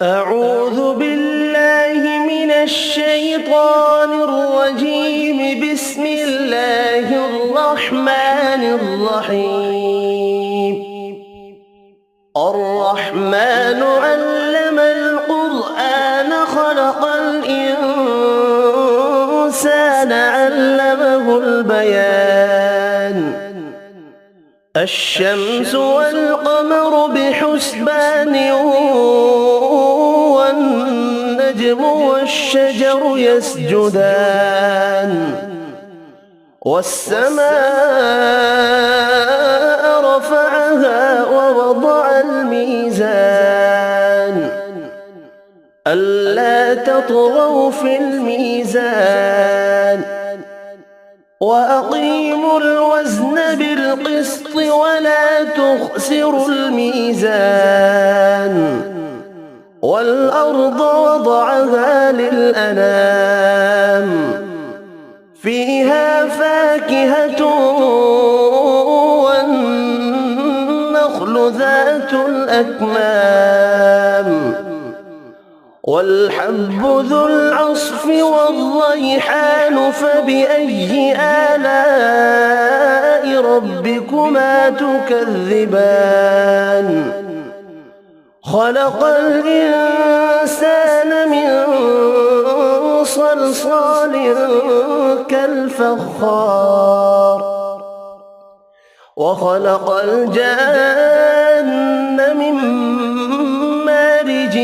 أعوذ بالله من الشيطان الرجيم. بسم الله الرحمن الرحيم. الرحمن علم القرآن خلق الإنسان علمه البيان. الشمس والقمر بحسبان والنجم والشجر يسجدان والسماء رفعها ووضع الميزان ألا تطغوا في الميزان وأقيموا الوزن بالقسط ولا تخسروا الميزان والأرض وضعها للأنام فيها فاكهة والنخل ذات الأكمام والحب ذو العصف والريحان فبأي آلاء ربكما تكذبان خلق الإنسان من صلصال كالفخار وخلق الجان من مارج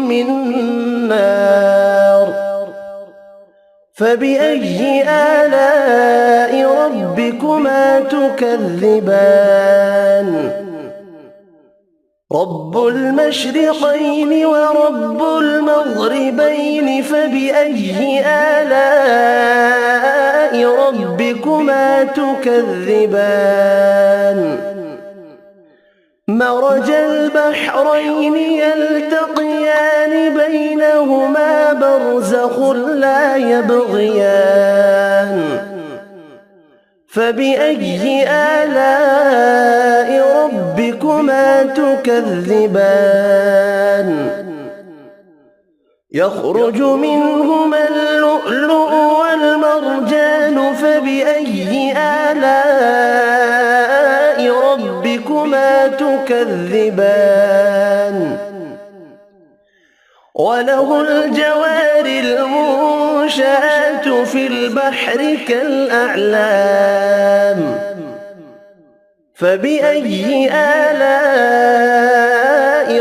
من نار فبأي آلاء ربكما تكذبان رب المشرقين ورب المغربين فبأي آلاء ربكما تكذبان مرج البحرين يلتقيان بينهما برزخ لا يبغيان فبأي آلاء ربكما تكذبان يخرج منهما اللؤلؤ والمرجان فبأي آلاء ربكما تكذبان وله الجوار المنشآت في البحر كالأعلام فبأي آلاء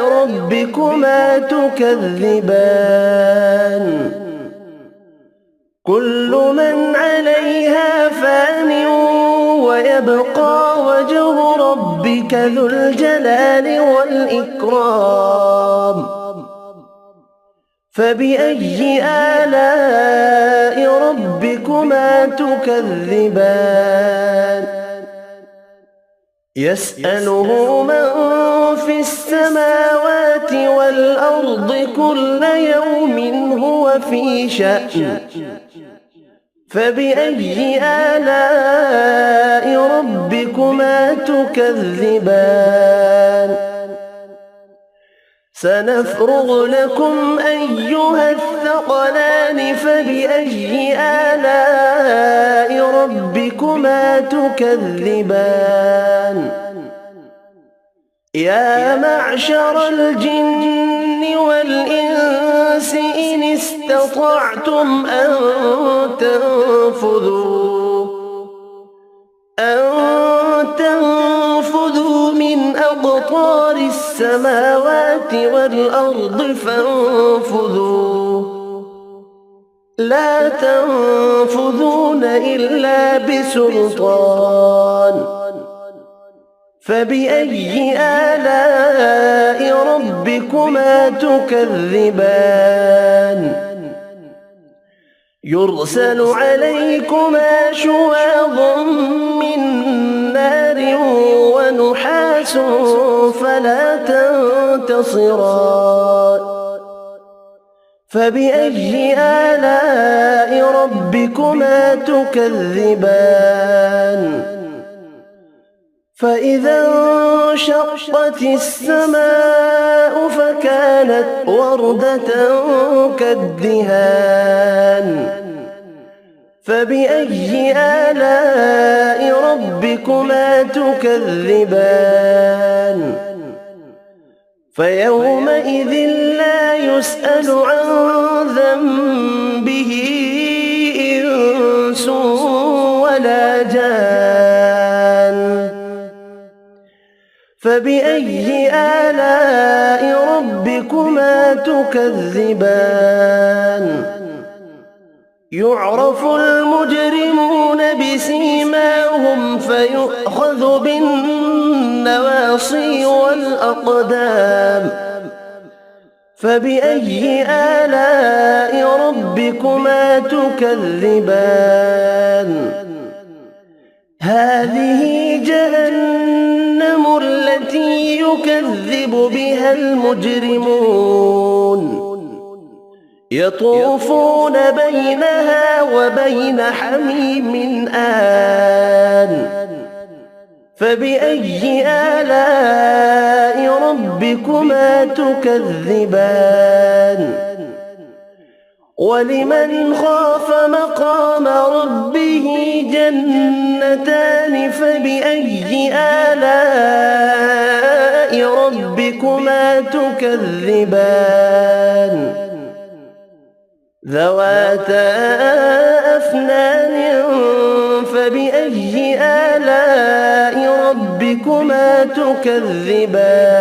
ربكما تكذبان كل من عليها فان ويبقى وجه ربك ذو الجلال والإكرام فبأي آلاء ربكما تكذبان يسأله من في السماوات والأرض كل يوم هو في شأن فبأي آلاء ربكما تكذبان سنفرغ لكم أيها الثقلان فبأي آلاء ربكما تكذبان يا معشر الجن والإنس إن استطعتم أن تنفذوا من أقطار السماوات والأرض فانفذوا لا تنفذون إلا بسلطان فبأي آلاء ربكما تكذبان يرسل عليكما شواظ من نار ونحاس فلا تنتصران فبأي آلاء ربكما تكذبان فإذا انشقت السماء فكانت كانت وردة كالدهان فبأي آلاء ربكما تكذبان فيومئذ لا يسأل عن ذنبه إنس ولا جان فبأي آلاء ربكما تكذبان يعرف المجرمون بسيماهم فيؤخذ بالنواصي والأقدام فبأي آلاء ربكما تكذبان هذه جهنم التي يكذب بها المجرمون يطوفون بينها وبين حميم آن فبأي آلاء ربكما تكذبان ولمن خاف مقام ربه جنتان فبأي آلاء ربكما تكذبان ذواتا أفنان فبأي آلاء ربكما تكذبان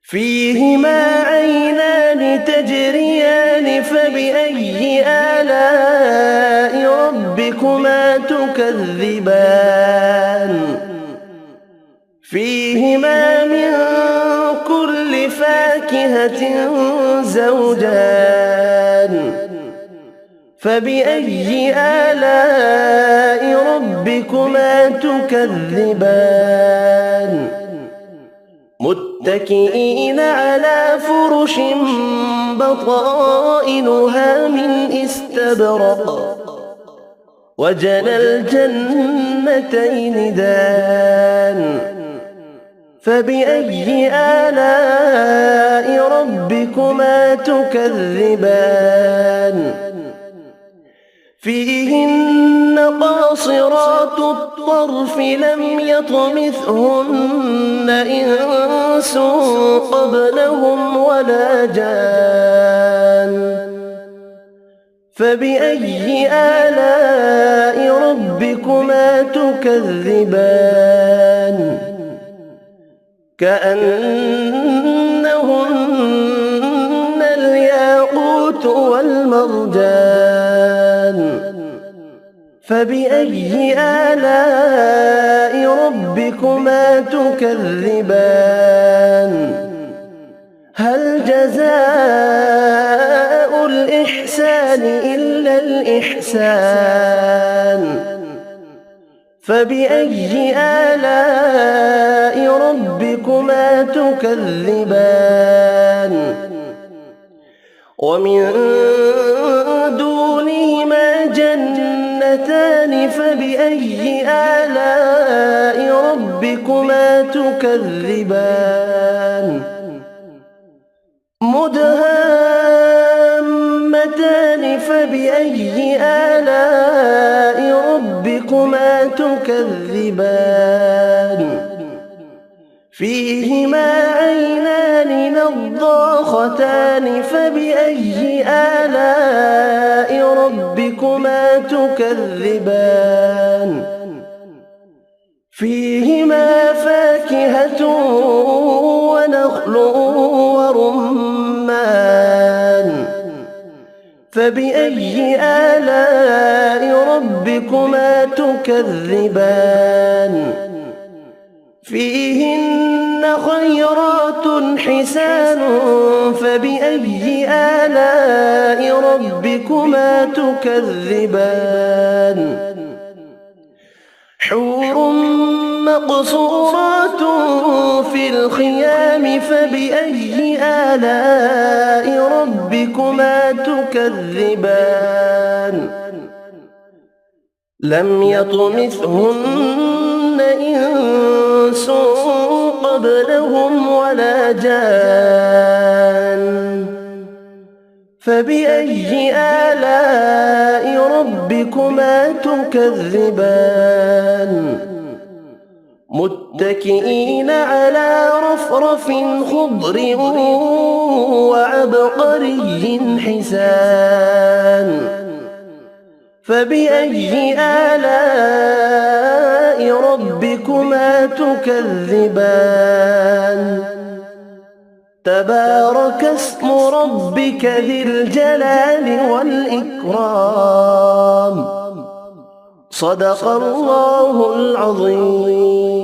فيهما عينان تجريان فبأي آلاء ربكما تكذبان فيهما من كل فاكهة زوجان فبأي آلاء ربكما تكذبان متكئين على فرش بطائنها من استبرق وجنى الجنتين دان فبأي آلاء ربكما تكذبان فيهن قاصرات الطرف لم يطمثهن إنس قبلهم ولا جان فبأي آلاء ربكما تكذبان كأنهن الياقوت والمرجان فبأي آلاء ربكما تكذبان هل جزاء الإحسان إلا الإحسان فبأي آلاء ربكما تكذبان ومن دونهما جنتان فبأي آلاء ربكما تكذبان مدهامتان فبأي آلاء ربكما تكذبان فيهما عينان نضاختان فبأي آلاء ربكما تكذبان فيهما فاكهة ونخل ورمان فبأي آلاء ربكما تكذبان فيهن خيرات حسان فبأي آلاء ربكما تكذبان حور مقصورات في الخيام فبأي آلاء ربكما تكذبان لم يطمثهن إنس قبلهم ولا جان فبأي آلاء ربكما تكذبان متكئين على رفرف خضر وعبقري حسان فبأي آلاء ربكما تكذبان تبارك اسم ربك ذي الجلال والإكرام صدق الله العظيم.